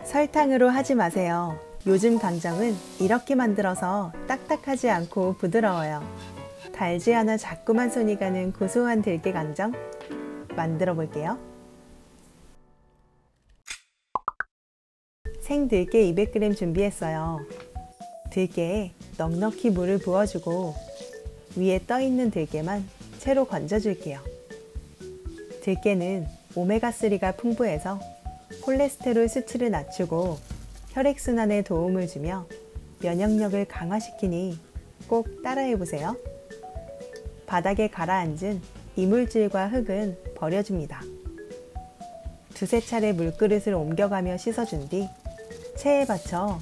설탕으로 하지 마세요. 요즘 강정은 이렇게 만들어서 딱딱하지 않고 부드러워요. 달지 않아 자꾸만 손이 가는 고소한 들깨 강정 만들어 볼게요. 생들깨 200g 준비했어요. 들깨에 넉넉히 물을 부어주고 위에 떠있는 들깨만 채로 건져줄게요. 들깨는 오메가3가 풍부해서 콜레스테롤 수치를 낮추고 혈액순환에 도움을 주며 면역력을 강화시키니 꼭 따라해보세요. 바닥에 가라앉은 이물질과 흙은 버려줍니다. 두세 차례 물그릇을 옮겨가며 씻어준 뒤 체에 받쳐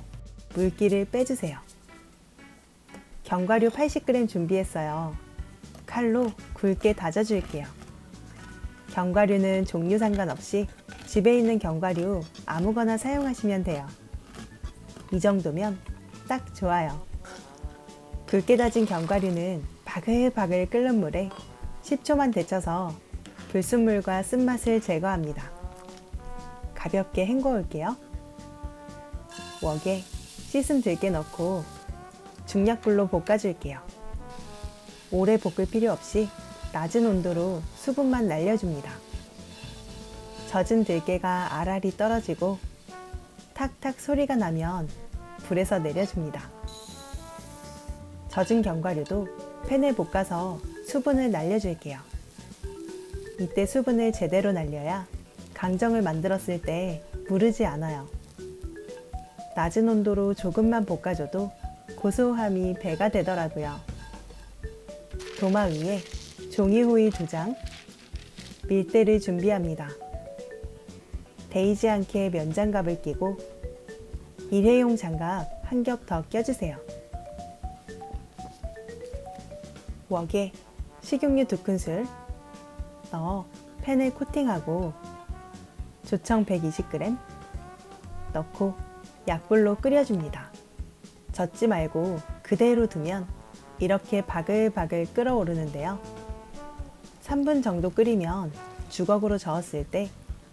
물기를 빼주세요. 견과류 80g 준비했어요. 칼로 굵게 다져줄게요. 견과류는 종류 상관없이 집에 있는 견과류 아무거나 사용하시면 돼요. 이 정도면 딱 좋아요. 굵게 다진 견과류는 바글바글 끓는 물에 10초만 데쳐서 불순물과 쓴맛을 제거합니다. 가볍게 헹궈 올게요. 웍에 씻은 들깨 넣고 중약불로 볶아줄게요. 오래 볶을 필요 없이 낮은 온도로 수분만 날려줍니다. 젖은 들깨가 알알이 떨어지고 탁탁 소리가 나면 불에서 내려줍니다. 젖은 견과류도 팬에 볶아서 수분을 날려줄게요. 이때 수분을 제대로 날려야 강정을 만들었을 때 무르지 않아요. 낮은 온도로 조금만 볶아줘도 고소함이 배가 되더라고요. 도마 위에 종이호일 2장, 밀대를 준비합니다. 데이지 않게 면장갑을 끼고 일회용 장갑 한 겹 더 껴주세요. 웍에 식용유 2큰술 넣어 팬을 코팅하고 조청 120g 넣고 약불로 끓여줍니다. 젓지 말고 그대로 두면 이렇게 바글바글 끓어오르는데요. 3분 정도 끓이면 주걱으로 저었을 때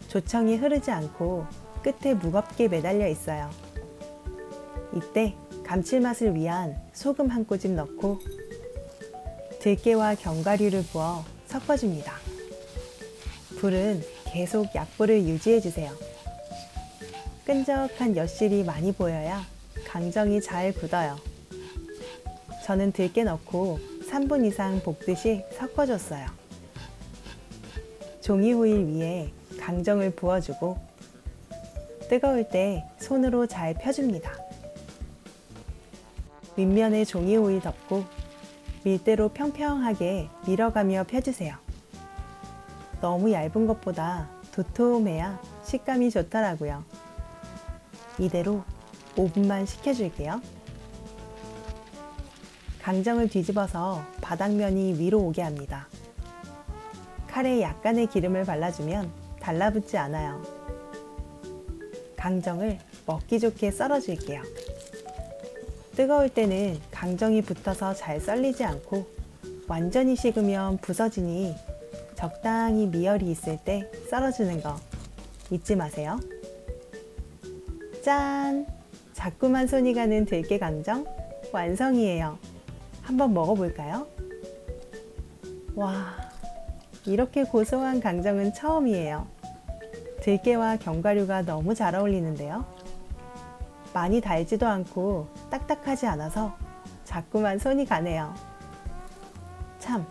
조청이 흐르지 않고 끝에 무겁게 매달려 있어요. 이때 감칠맛을 위한 소금 한 꼬집 넣고 들깨와 견과류를 부어 섞어줍니다. 불은 계속 약불을 유지해주세요. 끈적한 엿실이 많이 보여야 강정이 잘 굳어요. 저는 들깨 넣고 3분 이상 볶듯이 섞어줬어요. 종이호일 위에 강정을 부어주고 뜨거울 때 손으로 잘 펴줍니다. 윗면에 종이호일 덮고 밀대로 평평하게 밀어가며 펴주세요. 너무 얇은 것보다 도톰해야 식감이 좋더라고요. 이대로 5분만 식혀줄게요. 강정을 뒤집어서 바닥면이 위로 오게 합니다. 칼에 약간의 기름을 발라주면 달라붙지 않아요. 강정을 먹기 좋게 썰어줄게요. 뜨거울 때는 강정이 붙어서 잘 썰리지 않고 완전히 식으면 부서지니 적당히 미열이 있을 때 썰어주는 거 잊지 마세요. 짠! 자꾸만 손이 가는 들깨 강정 완성이에요. 한번 먹어볼까요? 와, 이렇게 고소한 강정은 처음이에요. 들깨와 견과류가 너무 잘 어울리는데요. 많이 달지도 않고 딱딱하지 않아서 자꾸만 손이 가네요. 참,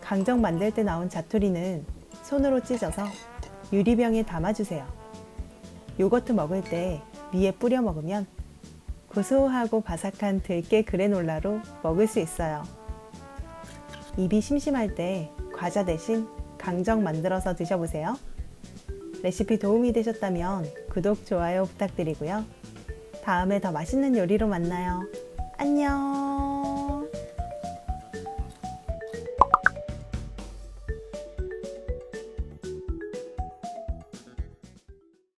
강정 만들 때 나온 자투리는 손으로 찢어서 유리병에 담아주세요. 요거트 먹을 때 위에 뿌려 먹으면 고소하고 바삭한 들깨 그래놀라로 먹을 수 있어요. 입이 심심할 때 과자 대신 강정 만들어서 드셔보세요. 레시피 도움이 되셨다면 구독, 좋아요 부탁드리고요. 다음에 더 맛있는 요리로 만나요. 안녕!